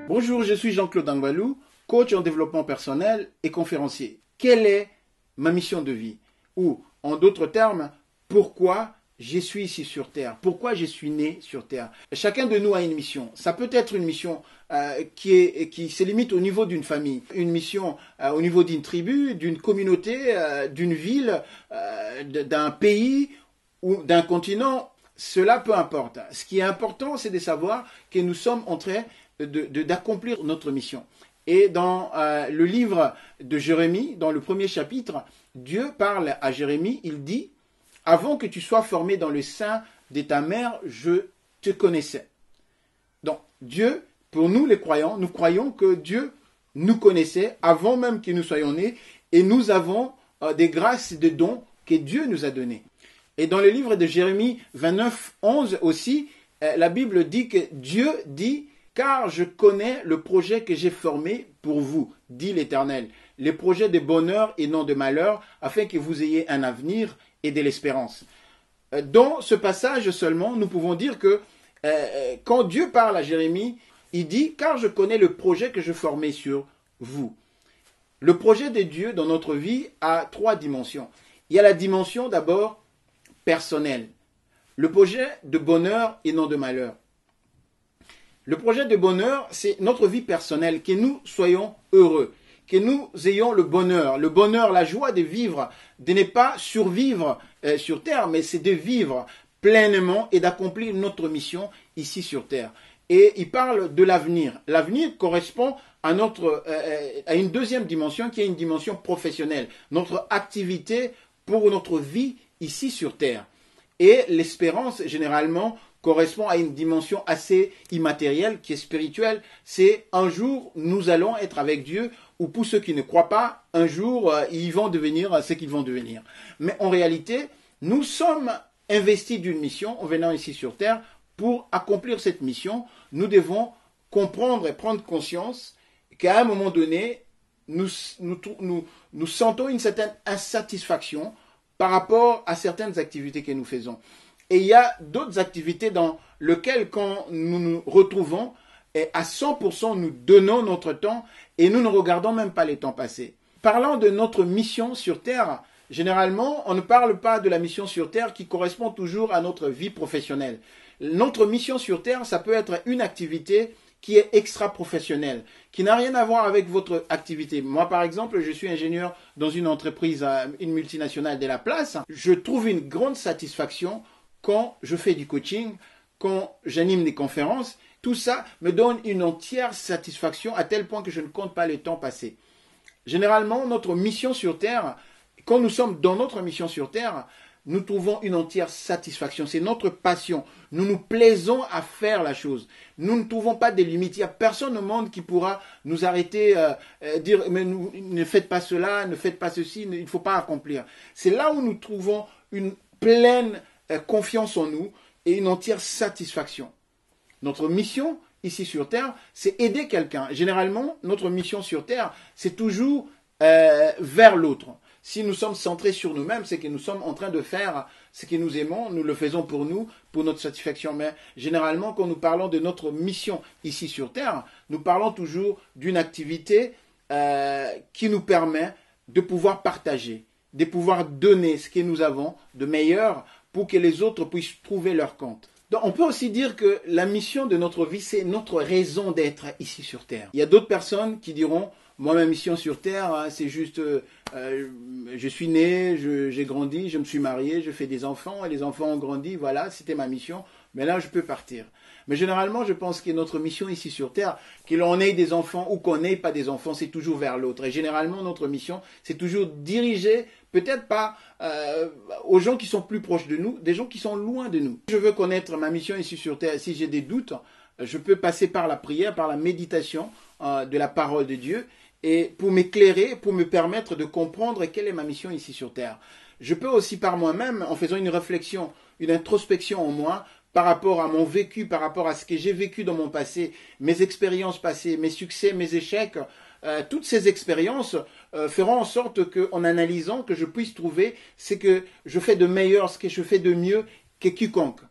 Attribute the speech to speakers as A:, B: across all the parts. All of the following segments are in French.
A: Bonjour, je suis Jean-Claude Angbalou, coach en développement personnel et conférencier. Quelle est ma mission de vie? Ou, en d'autres termes, pourquoi je suis ici sur Terre? Pourquoi je suis né sur Terre? Chacun de nous a une mission. Ça peut être une mission qui se limite au niveau d'une famille, une mission au niveau d'une tribu, d'une communauté, d'une ville, d'un pays ou d'un continent. Cela peu importe. Ce qui est important, c'est de savoir que nous sommes en train d'accomplir notre mission. Et dans le livre de Jérémie, dans le premier chapitre, Dieu parle à Jérémie, il dit « Avant que tu sois formé dans le sein de ta mère, je te connaissais. » Donc Dieu, pour nous les croyants, nous croyons que Dieu nous connaissait avant même que nous soyons nés et nous avons des grâces et des dons que Dieu nous a donnés. Et dans le livre de Jérémie 29, 11 aussi, la Bible dit que Dieu dit « Car je connais le projet que j'ai formé pour vous, dit l'Éternel, les projets de bonheur et non de malheur, afin que vous ayez un avenir et de l'espérance. » Dans ce passage seulement, nous pouvons dire que quand Dieu parle à Jérémie, il dit « Car je connais le projet que je formais sur vous. » Le projet de Dieu dans notre vie a trois dimensions. Il y a la dimension d'abord personnelle, le projet de bonheur et non de malheur. Le projet de bonheur, c'est notre vie personnelle, que nous soyons heureux, que nous ayons le bonheur, la joie de vivre, de ne pas survivre sur Terre, mais c'est de vivre pleinement et d'accomplir notre mission ici sur Terre. Et il parle de l'avenir. L'avenir correspond à une deuxième dimension qui est une dimension professionnelle, notre activité pour notre vie ici sur Terre. Et l'espérance, généralement, correspond à une dimension assez immatérielle, qui est spirituelle. C'est un jour, nous allons être avec Dieu, ou pour ceux qui ne croient pas, un jour, ils vont devenir ce qu'ils vont devenir. Mais en réalité, nous sommes investis d'une mission en venant ici sur Terre. Pour accomplir cette mission, nous devons comprendre et prendre conscience qu'à un moment donné, nous sentons une certaine insatisfaction par rapport à certaines activités que nous faisons. Et il y a d'autres activités dans lesquelles, quand nous nous retrouvons, et à 100%, nous donnons notre temps et nous ne regardons même pas les temps passés. Parlant de notre mission sur Terre, généralement, on ne parle pas de la mission sur Terre qui correspond toujours à notre vie professionnelle. Notre mission sur Terre, ça peut être une activité qui est extra-professionnelle, qui n'a rien à voir avec votre activité. Moi, par exemple, je suis ingénieur dans une entreprise, une multinationale de la place. Je trouve une grande satisfaction quand je fais du coaching, quand j'anime des conférences. Tout ça me donne une entière satisfaction à tel point que je ne compte pas les temps passés. Généralement, notre mission sur Terre, quand nous sommes dans notre mission sur Terre, nous trouvons une entière satisfaction. C'est notre passion. Nous nous plaisons à faire la chose. Nous ne trouvons pas des limites. Il n'y a personne au monde qui pourra nous arrêter, dire mais ne faites pas cela, ne faites pas ceci, il ne faut pas accomplir. C'est là où nous trouvons une pleine confiance en nous et une entière satisfaction. Notre mission ici sur Terre, c'est aider quelqu'un. Généralement, notre mission sur Terre, c'est toujours vers l'autre. Si nous sommes centrés sur nous-mêmes, c'est que nous sommes en train de faire ce que nous aimons, nous le faisons pour nous, pour notre satisfaction. Mais généralement, quand nous parlons de notre mission ici sur Terre, nous parlons toujours d'une activité qui nous permet de pouvoir partager, de pouvoir donner ce que nous avons de meilleur pour que les autres puissent trouver leur compte. Donc, on peut aussi dire que la mission de notre vie, c'est notre raison d'être ici sur Terre. Il y a d'autres personnes qui diront moi, ma mission sur Terre, c'est juste, je suis né, j'ai grandi, je me suis marié, je fais des enfants, et les enfants ont grandi, voilà, c'était ma mission, mais là, je peux partir. Mais généralement, je pense que notre mission ici sur Terre, qu'on ait des enfants ou qu'on n'ait pas des enfants, c'est toujours vers l'autre. Et généralement, notre mission, c'est toujours diriger, peut-être pas aux gens qui sont plus proches de nous, des gens qui sont loin de nous. Je veux connaître ma mission ici sur Terre. Si j'ai des doutes, je peux passer par la prière, par la méditation de la parole de Dieu, et pour m'éclairer, pour me permettre de comprendre quelle est ma mission ici sur Terre. Je peux aussi par moi-même, en faisant une réflexion, une introspection en moi, par rapport à mon vécu, par rapport à ce que j'ai vécu dans mon passé, mes expériences passées, mes succès, mes échecs, toutes ces expériences feront en sorte qu'en analysant, que je puisse trouver ce que je fais de meilleur, ce que je fais de mieux que quiconque.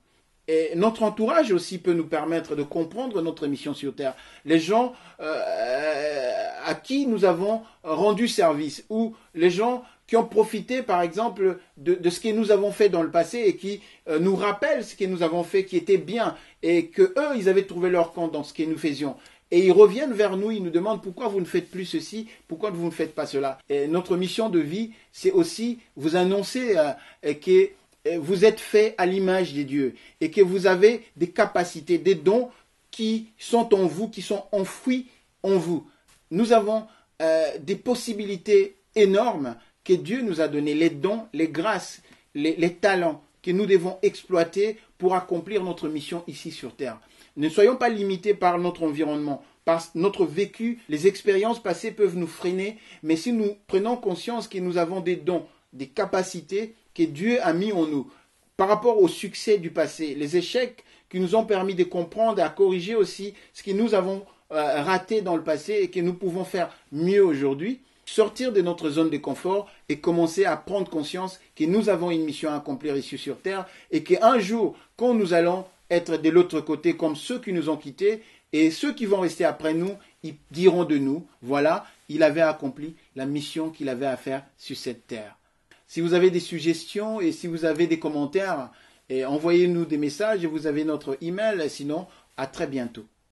A: Et notre entourage aussi peut nous permettre de comprendre notre mission sur Terre. Les gens à qui nous avons rendu service, ou les gens qui ont profité, par exemple, de ce que nous avons fait dans le passé et qui nous rappellent ce que nous avons fait qui était bien, et que eux, ils avaient trouvé leur compte dans ce que nous faisions. Et ils reviennent vers nous, ils nous demandent pourquoi vous ne faites plus ceci, pourquoi vous ne faites pas cela. Et notre mission de vie, c'est aussi vous annoncer que vous êtes fait à l'image de Dieu et que vous avez des capacités, des dons qui sont en vous, qui sont enfouis en vous. Nous avons des possibilités énormes que Dieu nous a données, les dons, les grâces, les talents que nous devons exploiter pour accomplir notre mission ici sur Terre. Ne soyons pas limités par notre environnement, par notre vécu. Les expériences passées peuvent nous freiner, mais si nous prenons conscience que nous avons des dons, des capacités que Dieu a mis en nous, par rapport au succès du passé, les échecs qui nous ont permis de comprendre et à corriger aussi ce que nous avons raté dans le passé et que nous pouvons faire mieux aujourd'hui, sortir de notre zone de confort et commencer à prendre conscience que nous avons une mission à accomplir ici sur Terre et qu'un jour, quand nous allons être de l'autre côté comme ceux qui nous ont quittés, et ceux qui vont rester après nous, ils diront de nous, voilà, il avait accompli la mission qu'il avait à faire sur cette terre. Si vous avez des suggestions et si vous avez des commentaires, envoyez-nous des messages et vous avez notre email, sinon à très bientôt.